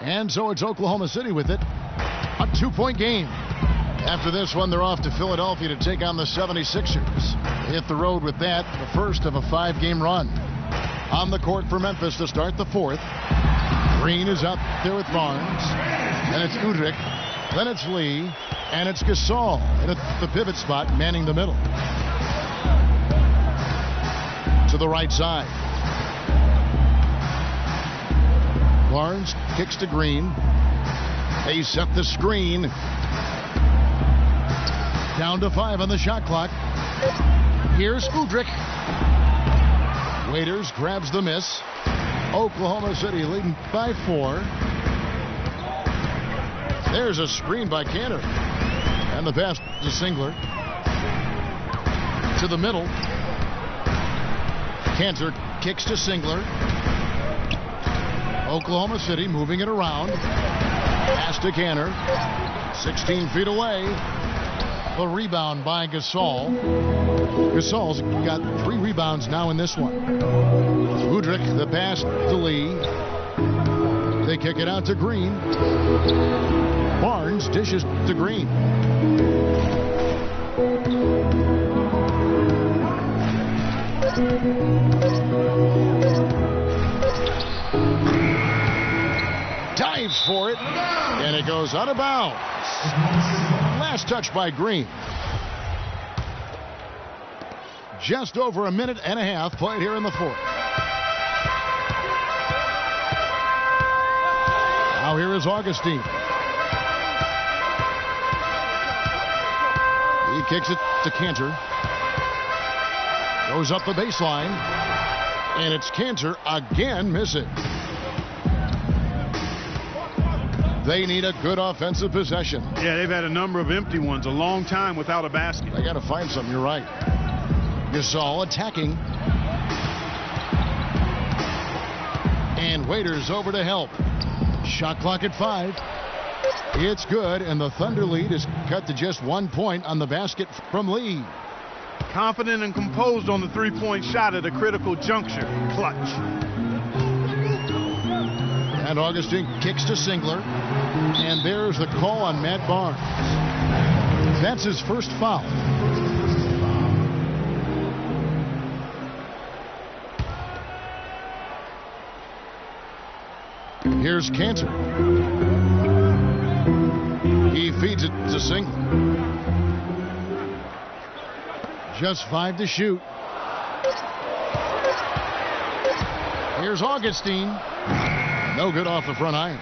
And so it's Oklahoma City with it. A 2-point game. After this one, they're off to Philadelphia to take on the 76ers. Hit the road with that, the first of a 5-game run. On the court for Memphis to start the 4th. Green is out there with Barnes. Then it's Udrich. Then it's Lee. And it's Gasol in the pivot spot, manning the middle. To the right side. Barnes kicks to Green. They set the screen. Down to 5 on the shot clock. Here's Udrich. Waiters grabs the miss. Oklahoma City leading by 4. There's a screen by Cantor. And the pass to Singler. To the middle. Cantor kicks to Singler. Oklahoma City moving it around. Pass to Cantor. 16 feet away. The rebound by Gasol. Gasol's got 3 rebounds now in this one. Udrich, the pass to Lee. They kick it out to Green. Barnes dishes to Green. Dives for it, and it goes out of bounds. Last touch by Green. Just over a minute and a half played here in the 4th. Now here is Augustine. He kicks it to Cantor. Goes up the baseline. And it's Cantor again missing. They need a good offensive possession. Yeah, they've had a number of empty ones, a long time without a basket. They got to find something, you're right. Gasol attacking. And Waiters over to help. Shot clock at 5. It's good, and the Thunder lead is cut to just 1 point on the basket from Lee. Confident and composed on the 3-point shot at a critical juncture. Clutch. And Augustine kicks to Singler. And there's the call on Matt Barnes. That's his first foul. Here's Cantor. He feeds it to Singler. Just 5 to shoot. Here's Augustine. No good off the front iron.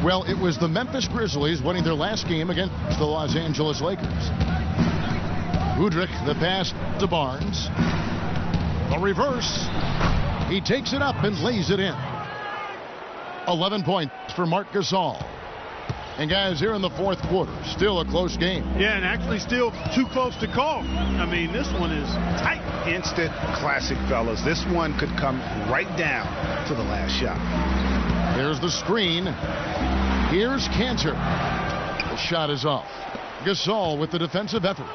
Well, it was the Memphis Grizzlies winning their last game against the Los Angeles Lakers. Udrich, the pass to Barnes. The reverse. He takes it up and lays it in. 11 points for Marc Gasol. And guys, here in the 4th quarter, still a close game. Yeah, and actually still too close to call. I mean, this one is tight. Instant classic, fellas. This one could come right down to the last shot. There's the screen. Here's Cantor. The shot is off. Gasol with the defensive effort.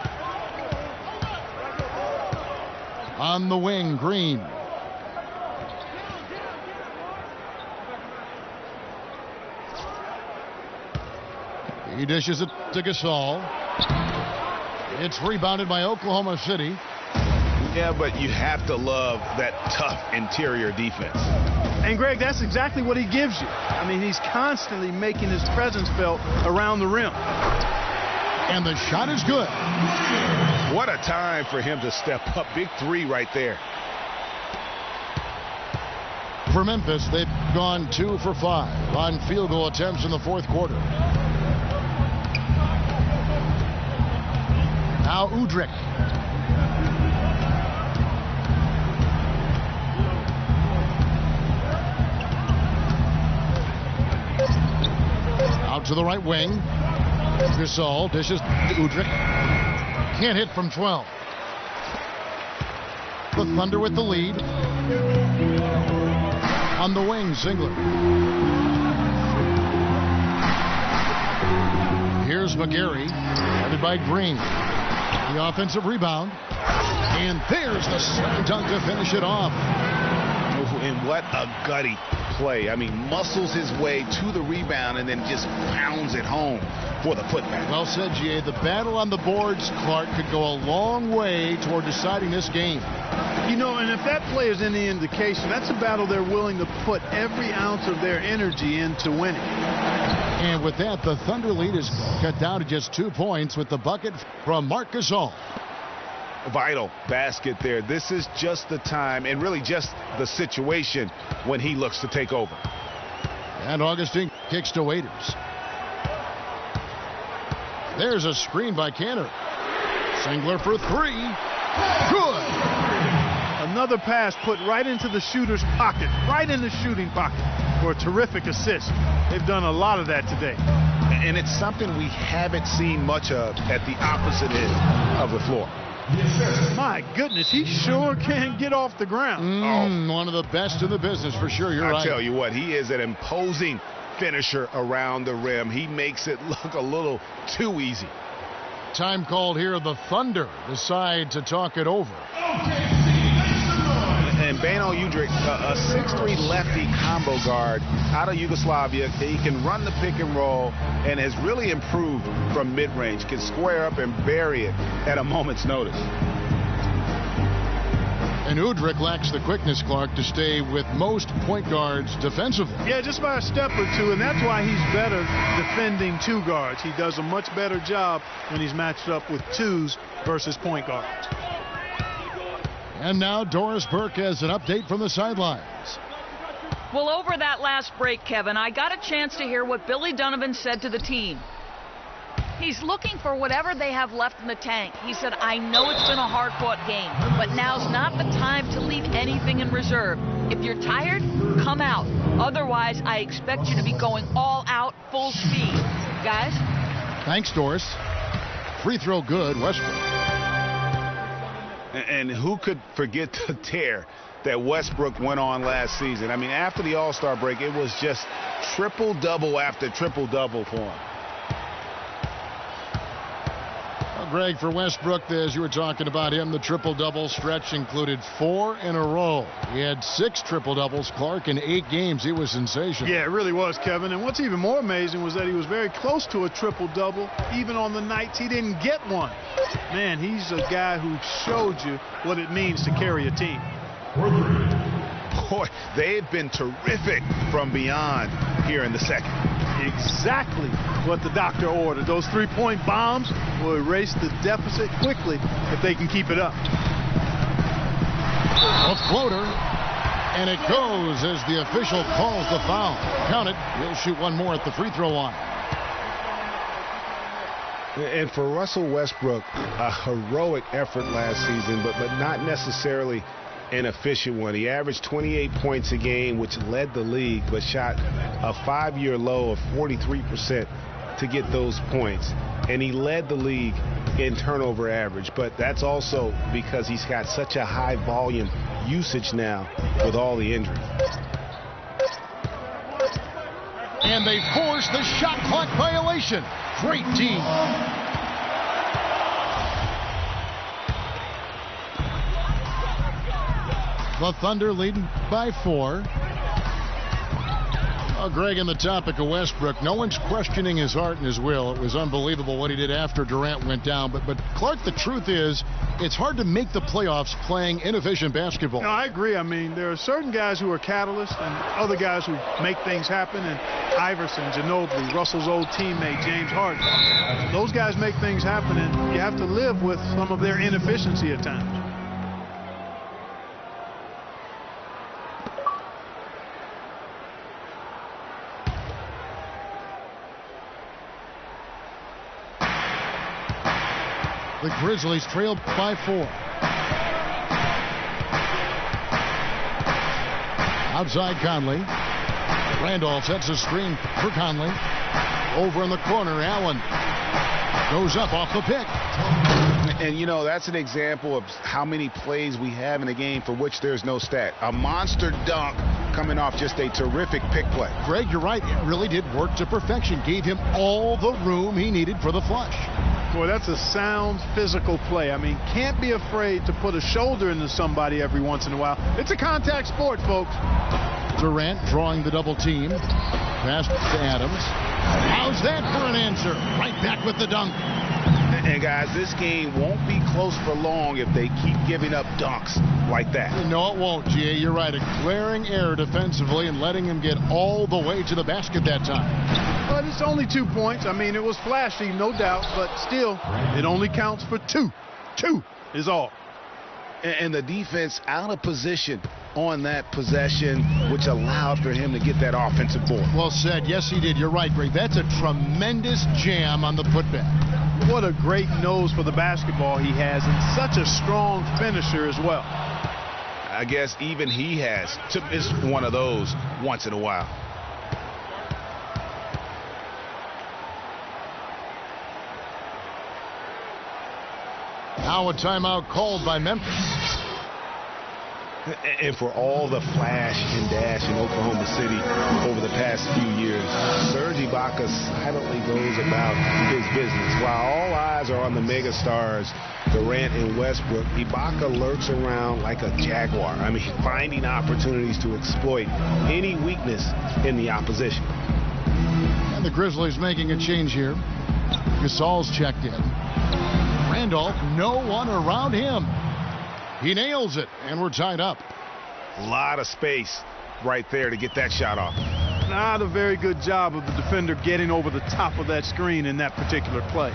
On the wing, Green. He dishes it to Gasol. It's rebounded by Oklahoma City. Yeah, but you have to love that tough interior defense. And Greg, that's exactly what he gives you. I mean, he's constantly making his presence felt around the rim. And the shot is good. What a time for him to step up. Big 3 right there. For Memphis, they've gone 2 for 5 on field goal attempts in the 4th quarter. Now Udrich. Out to the right wing. Gasol dishes to Udrich. Can't hit from 12. The Thunder with the lead. On the wing, Singler. Here's McGarry, headed by Green. The offensive rebound. And there's the slam dunk to finish it off. And what a gutty play. I mean, muscles his way to the rebound and then just pounds it home for the putback. Well said, GA. The battle on the boards, Clark, could go a long way toward deciding this game. You know, and if that play is any indication, that's a battle they're willing to put every ounce of their energy into winning. And with that, the Thunder lead is cut down to just 2 points with the bucket from Marc Gasol. Vital basket there. This is just the time and really just the situation when he looks to take over. And Augustine kicks to Waiters. There's a screen by Cantor. Singler for three. Good. Another pass put right into the shooter's pocket, right in the shooting pocket for a terrific assist. They've done a lot of that today. And it's something we haven't seen much of at the opposite end of the floor. My goodness, he sure can get off the ground. One of the best in the business for sure. You're right. I tell you what, he is an imposing finisher around the rim. He makes it look a little too easy. Time called here. The Thunder decide to talk it over. And Bano Udrih, a 6'3 lefty combo guard out of Yugoslavia. He can run the pick and roll and has really improved from mid-range. Can square up and bury it at a moment's notice. And Udrih lacks the quickness, Clark, to stay with most point guards defensively. Yeah, just by a step or two, and that's why he's better defending two guards. He does a much better job when he's matched up with twos versus point guards. And now Doris Burke has an update from the sidelines. Well, over that last break, Kevin, I got a chance to hear what Billy Donovan said to the team. He's looking for whatever they have left in the tank. He said, I know it's been a hard-fought game, but now's not the time to leave anything in reserve. If you're tired, come out. Otherwise, I expect you to be going all out, full speed. Guys? Thanks, Doris. Free throw good, Westbrook. And who could forget the tear that Westbrook went on last season? I mean, after the All-Star break, it was just triple-double after triple-double for him. Well, Greg, for Westbrook, as you were talking about him, the triple-double stretch included 4 in a row. He had 6 triple-doubles, Clark, in 8 games. He was sensational. Yeah, it really was, Kevin. And what's even more amazing was that he was very close to a triple-double, even on the nights he didn't get one. Man, he's a guy who showed you what it means to carry a team. Boy, they've been terrific from beyond here in the second. Exactly what the doctor ordered. Those three-point bombs will erase the deficit quickly if they can keep it up. A floater, and it goes as the official calls the foul. Count it. He'll shoot one more at the free throw line. And for Russell Westbrook, a heroic effort last season, but not necessarily an efficient one. He averaged 28 points a game, which led the league, but shot a 5-year low of 43% to get those points. And he led the league in turnover average, but that's also because he's got such a high volume usage now with all the injuries. And they force the shot clock violation. Great team. The Thunder leading by 4. Greg, on the topic of Westbrook, no one's questioning his heart and his will. It was unbelievable what he did after Durant went down. But Clark, the truth is, it's hard to make the playoffs playing inefficient basketball. No, I agree. I mean, there are certain guys who are catalysts and other guys who make things happen. And Iverson, Ginobili, Russell's old teammate, James Harden. Those guys make things happen, and you have to live with some of their inefficiency at times. The Grizzlies trailed by 4. Outside Conley. Randolph sets a screen for Conley. Over in the corner, Allen goes up off the pick. And, you know, that's an example of how many plays we have in a game for which there's no stat. A monster dunk coming off just a terrific pick play. Greg, you're right. It really did work to perfection. Gave him all the room he needed for the flush. Boy, that's a sound physical play. I mean, can't be afraid to put a shoulder into somebody every once in a while. It's a contact sport, folks. Durant drawing the double team. Pass to Adams. How's that for an answer? Right back with the dunk. And guys, this game won't be close for long if they keep giving up dunks like that. No, it won't, GA. You're right. A glaring error defensively and letting him get all the way to the basket that time. But it's only 2 points. I mean, it was flashy, no doubt, but still, it only counts for 2. 2 is all. And the defense out of position on that possession, which allowed for him to get that offensive board. Well said. Yes, he did. You're right, Greg. That's a tremendous jam on the putback. What a great nose for the basketball he has, and such a strong finisher as well. I guess even he has to miss one of those once in a while. Now a timeout called by Memphis. And for all the flash and dash in Oklahoma City over the past few years, Serge Ibaka silently goes about his business. While all eyes are on the megastars, Durant and Westbrook, Ibaka lurks around like a jaguar. I mean, finding opportunities to exploit any weakness in the opposition. And the Grizzlies making a change here. Gasol's checked in. Randolph, no one around him. He nails it, and we're tied up. A lot of space right there to get that shot off. Not a very good job of the defender getting over the top of that screen in that particular play.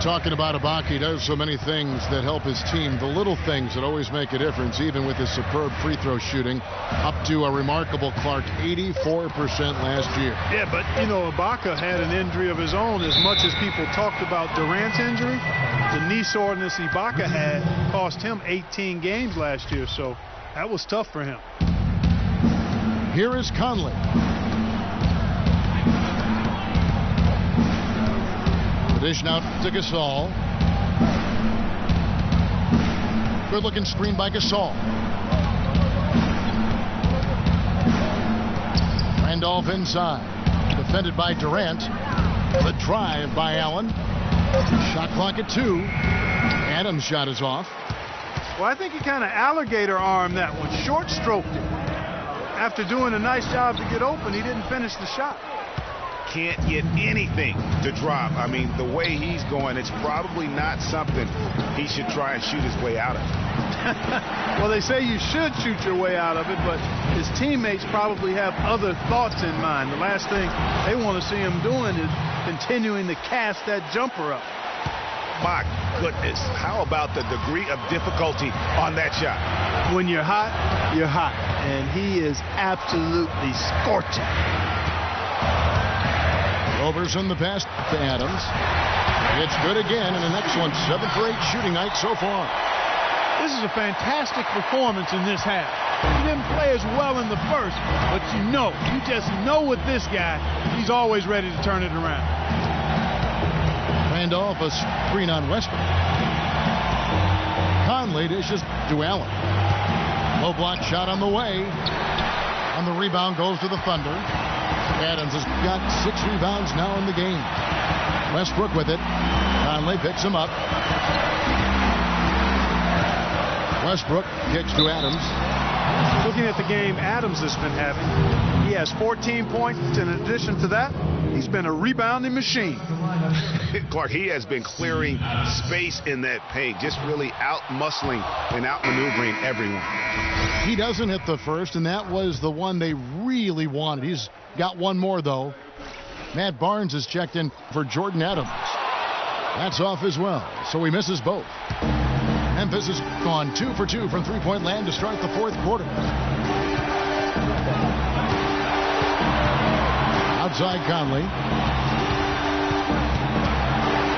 Talking about Ibaka, he does so many things that help his team. The little things that always make a difference, even with his superb free throw shooting, up to a remarkable Clark 84% last year. Yeah, but, you know, Ibaka had an injury of his own. As much as people talked about Durant's injury, the knee soreness Ibaka had cost him 18 games last year, so that was tough for him. Here is Conley. Dish now to Gasol. Good looking screen by Gasol. Randolph inside. Defended by Durant. The drive by Allen. Shot clock at 2. Adams' shot is off. Well, I think he kind of alligator armed that one. Short stroked it. After doing a nice job to get open, he didn't finish the shot. Can't get anything to drop. I mean, the way he's going, it's probably not something he should try and shoot his way out of. Well, they say you should shoot your way out of it, but his teammates probably have other thoughts in mind. The last thing they want to see him doing is continuing to cast that jumper up. My goodness, how about the degree of difficulty on that shot? When you're hot, and he is absolutely scorching. Roberson the pass to Adams. It's good again, and an excellent 7 for 8 shooting night so far. This is a fantastic performance in this half. He didn't play as well in the first, but you just know with this guy, he's always ready to turn it around. Randolph, a screen on Westbrook. Conley dishes to Allen. Low block shot on the way. On the rebound goes to the Thunder. Adams has got 6 rebounds now in the game. Westbrook with it. Conley picks him up. Westbrook kicks to Adams. Looking at the game Adams has been having, he has 14 points. In addition to that, he's been a rebounding machine. Clark, he has been clearing space in that paint, just really out-muscling and out-maneuvering everyone. He doesn't hit the first, and that was the one they really wanted. He's got one more, though. Matt Barnes has checked in for Jordan Adams. That's off as well, so he misses both. Memphis has gone 2 for 2 from three-point land to start the 4th quarter. Outside Conley.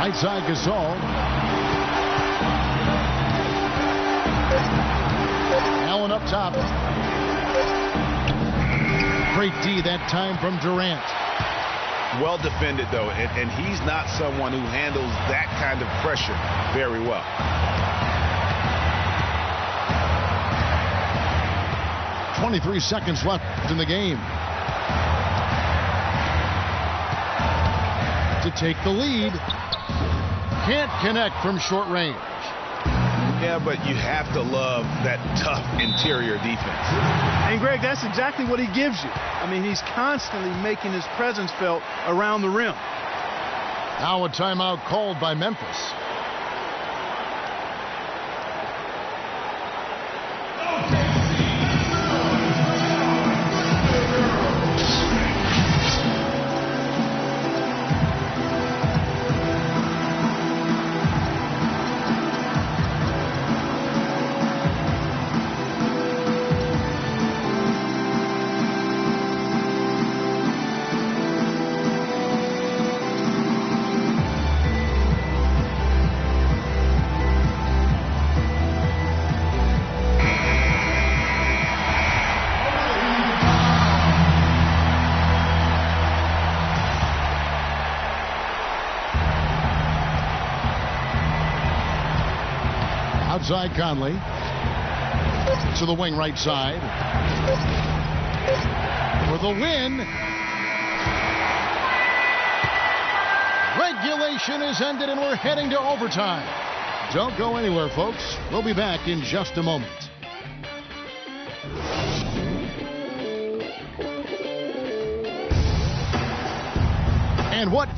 Right side Gasol. Allen up top. Great D that time from Durant. Well defended, though, and he's not someone who handles that kind of pressure very well. .23 seconds left in the game. To take the lead. Can't connect from short range. Yeah, but you have to love that tough interior defense. And, Greg, that's exactly what he gives you. I mean, he's constantly making his presence felt around the rim. Now a timeout called by Memphis. Outside Conley to the wing right side for the win. Regulation is ended and we're heading to overtime. Don't go anywhere, folks. We'll be back in just a moment. And what?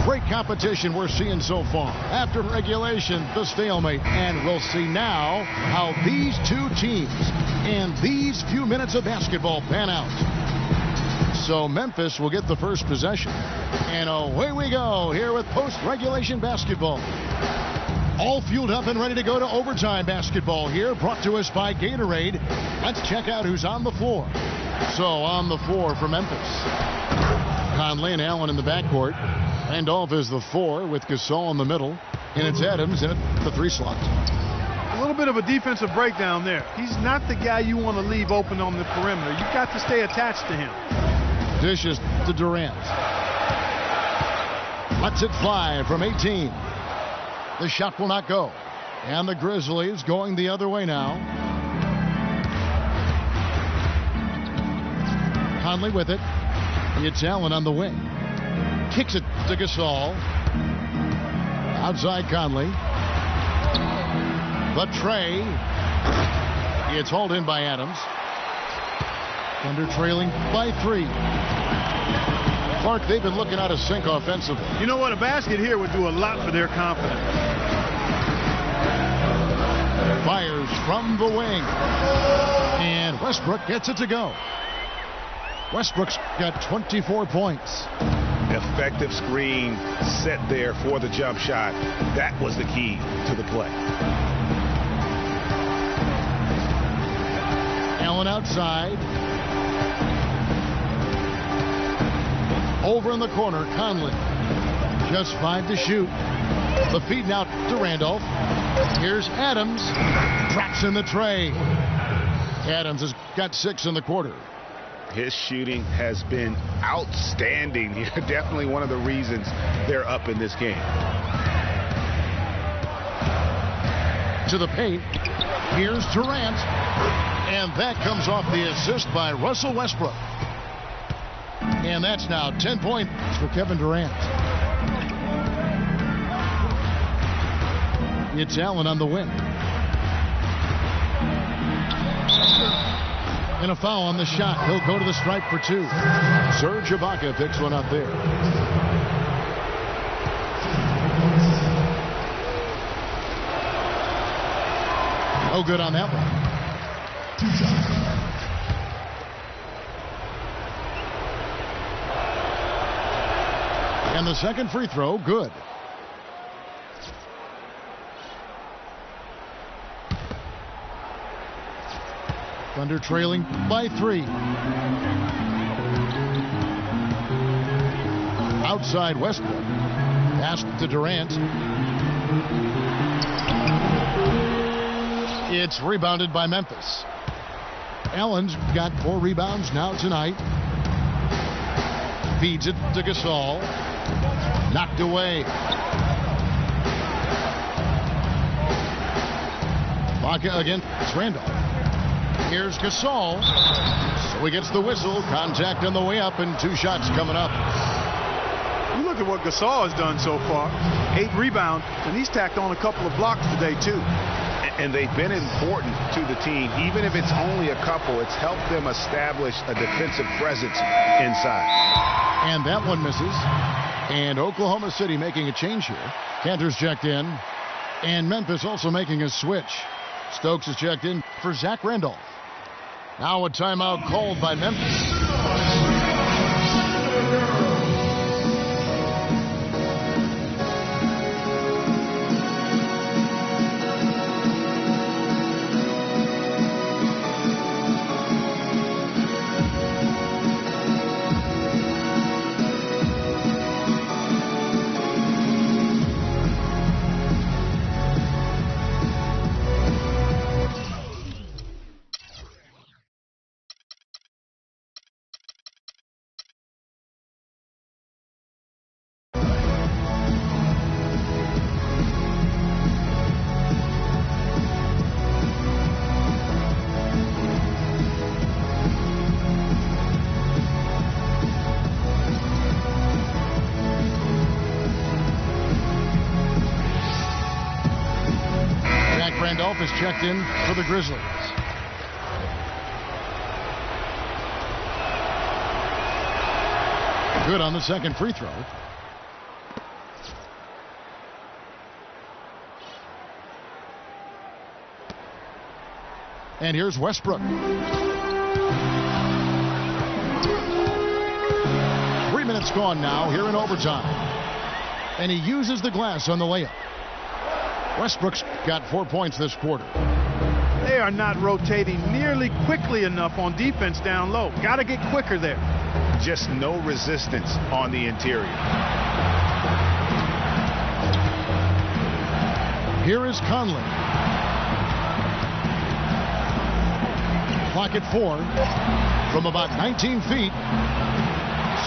Great competition we're seeing so far. After regulation, the stalemate. And we'll see now how these two teams and these few minutes of basketball pan out. So Memphis will get the first possession. And away we go here with post-regulation basketball. All fueled up and ready to go to overtime basketball here, brought to us by Gatorade. Let's check out who's on the floor. So on the floor for Memphis, Conley and Allen in the backcourt. Randolph is the 4 with Gasol in the middle, and it's Adams in the 3 slot. A little bit of a defensive breakdown there. He's not the guy you want to leave open on the perimeter. You've got to stay attached to him. Dishes to Durant. Lets it fly from 18. The shot will not go. And the Grizzlies going the other way now. Conley with it. It's Allen on the wing. Kicks it to Gasol. Outside Conley. The tray. It's hauled in by Adams. Thunder trailing by 3. Clark, they've been looking out of sync offensively. You know what? A basket here would do a lot for their confidence. Fires from the wing. And Westbrook gets it to go. Westbrook's got 24 points. Effective screen set there for the jump shot. That was the key to the play. Allen outside. Over in the corner, Conley. Just 5 to shoot. The feed now to Randolph. Here's Adams. Drops in the tray. Adams has got 6 in the quarter. His shooting has been outstanding. Definitely one of the reasons they're up in this game. To the paint. Here's Durant. And that comes off the assist by Russell Westbrook. And that's now 10 points for Kevin Durant. It's Allen on the wing. And a foul on the shot. He'll go to the stripe for 2. Serge Ibaka picks one up there. No good on that one. 2 shots. And the second free throw, good. Thunder trailing by 3. Outside Westbrook. Pass to Durant. It's rebounded by Memphis. Allen's got 4 rebounds now tonight. Feeds it to Gasol. Knocked away. Baca against Randolph. Here's Gasol. So he gets the whistle. Contact on the way up and 2 shots coming up. You look at what Gasol has done so far. 8 rebounds, and he's tacked on a couple of blocks today, too. And they've been important to the team. Even if it's only a couple, it's helped them establish a defensive presence inside. And that one misses. And Oklahoma City making a change here. Cantor's checked in. And Memphis also making a switch. Stokes is checked in for Zach Randolph. Now a timeout called by Memphis. Randolph is checked in for the Grizzlies. Good on the second free throw. And here's Westbrook. 3 minutes gone now here in overtime. And he uses the glass on the layup. Westbrook's got 4 points this quarter. They are not rotating nearly quickly enough on defense down low. Got to get quicker there. Just no resistance on the interior. Here is Conley. Clock at 4. From about 19 feet,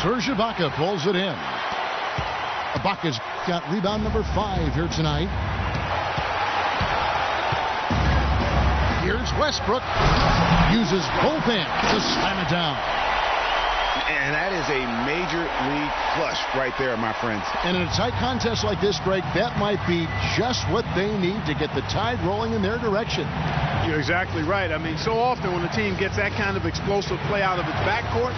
Serge Ibaka pulls it in. Ibaka's got rebound number 5 here tonight. Here's Westbrook. Uses both hands to slam it down. And that is a major league flush right there, my friends. And in a tight contest like this, Greg, that might be just what they need to get the tide rolling in their direction. You're exactly right. I mean, so often when a team gets that kind of explosive play out of its backcourt,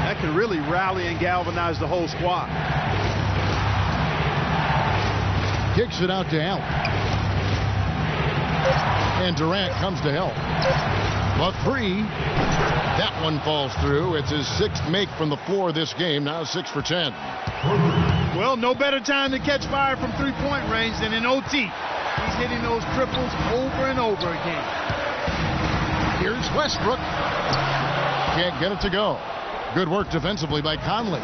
that can really rally and galvanize the whole squad. Kicks it out to Allen. And Durant comes to help. A 3. That one falls through. It's his 6th make from the floor this game. Now 6 for 10. Well, no better time to catch fire from 3-point range than in OT. He's hitting those triples over and over again. Here's Westbrook. Can't get it to go. Good work defensively by Conley.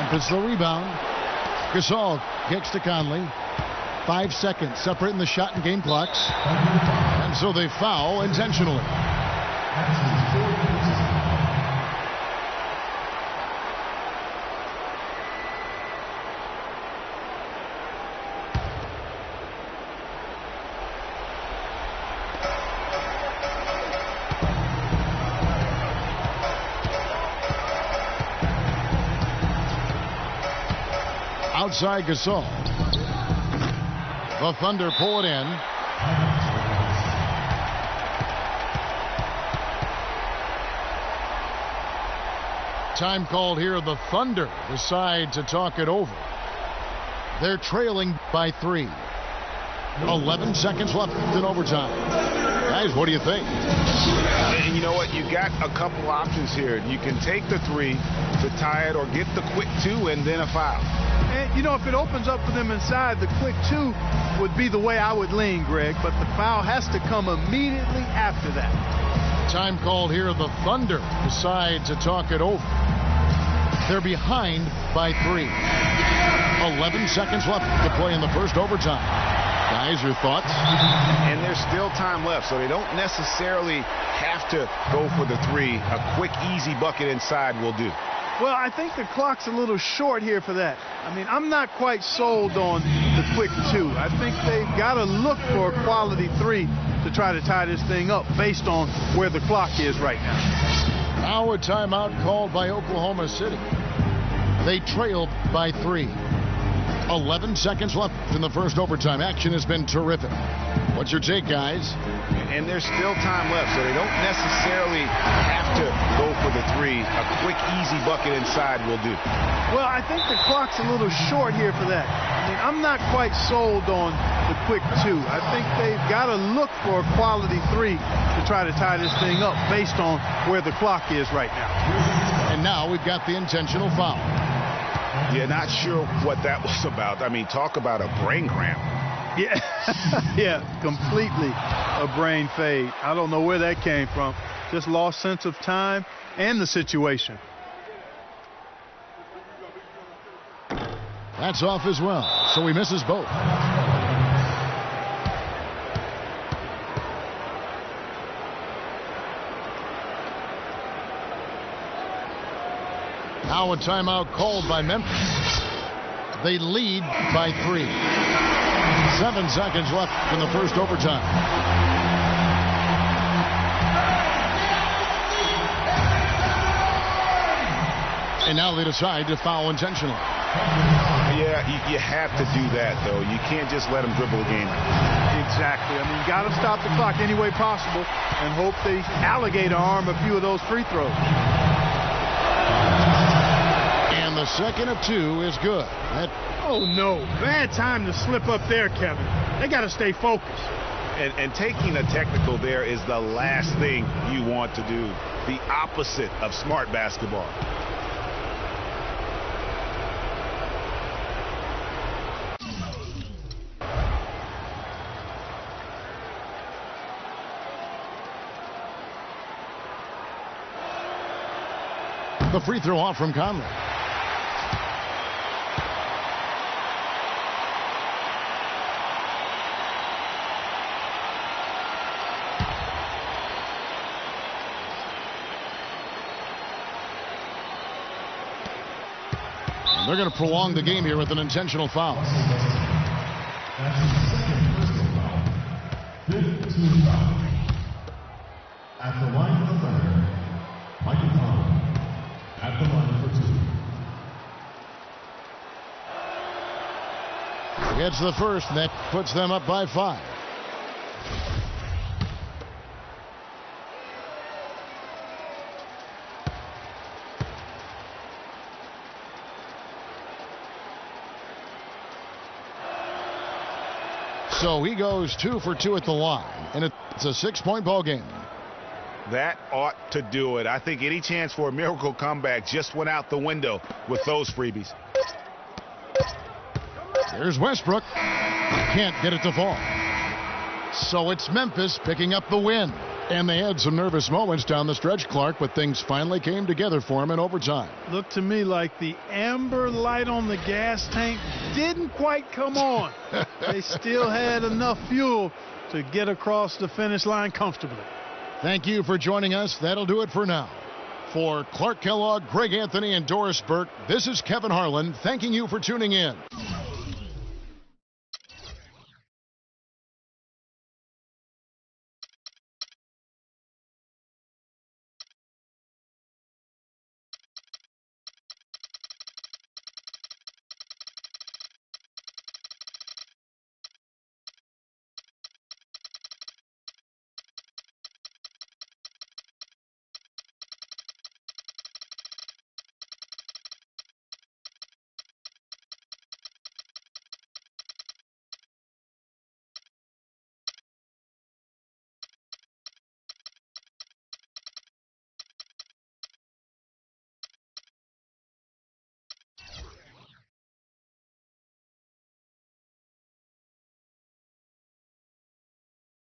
It's the rebound. Gasol kicks to Conley. 5 seconds separating the shot and game clocks. And so they foul intentionally. Outside Gasol. The Thunder pull it in. Time called here. The Thunder decide to talk it over. They're trailing by 3. 11 seconds left in overtime. Guys, what do you think? And you know what? You got a couple options here. You can take the 3 to tie it or get the quick 2 and then a foul. And, you know, if it opens up for them inside, the quick 2 would be the way I would lean, Greg. But the foul has to come immediately after that. Time called here. The Thunder decide to talk it over. They're behind by 3. 11 seconds left to play in the first overtime. Guys, your thoughts? And there's still time left, so they don't necessarily have to go for the three. A quick, easy bucket inside will do. Well, I think the clock's a little short here for that. I mean, I'm not quite sold on the quick two. I think they've got to look for a quality three to try to tie this thing up based on where the clock is right now. Now a timeout called by Oklahoma City. They trailed by 3. 11 seconds left in the first overtime. Action has been terrific. What's your take, guys? And there's still time left, so they don't necessarily have to go for the three. A quick, easy bucket inside will do. Well, I think the clock's a little short here for that. I mean, I'm not quite sold on the quick two. I think they've got to look for a quality three to try to tie this thing up based on where the clock is right now. And now we've got the intentional foul. Yeah, not sure what that was about. I mean, talk about a brain cramp. Yeah, yeah, completely a brain fade. I don't know where that came from. Just lost sense of time and the situation. That's off as well, so he misses both. Now a timeout called by Memphis. They lead by 3. 7 seconds left in the first overtime. And now they decide to foul intentionally. Yeah, you have to do that, though. You can't just let them dribble a game. Exactly. I mean, you got to stop the clock any way possible and hope they alligator arm a few of those free throws. And the second of 2 is good. Oh, no. Bad time to slip up there, Kevin. They got to stay focused. And taking a technical there is the last thing you want to do. The opposite of smart basketball. The free throw off from Conley. They're going to prolong the game here with an intentional foul. At the line of the center, Michael Conley. At the line for 2. Gets the first, and that puts them up by 5. So he goes 2 for 2 at the line, and it's a 6-point ball game. That ought to do it. I think any chance for a miracle comeback just went out the window with those freebies. There's Westbrook. Can't get it to fall. So it's Memphis picking up the win. And they had some nervous moments down the stretch, Clark, but things finally came together for him in overtime. Looked to me like the amber light on the gas tank didn't quite come on. They still had enough fuel to get across the finish line comfortably. Thank you for joining us. That'll do it for now. For Clark Kellogg, Greg Anthony, and Doris Burke, this is Kevin Harlan thanking you for tuning in.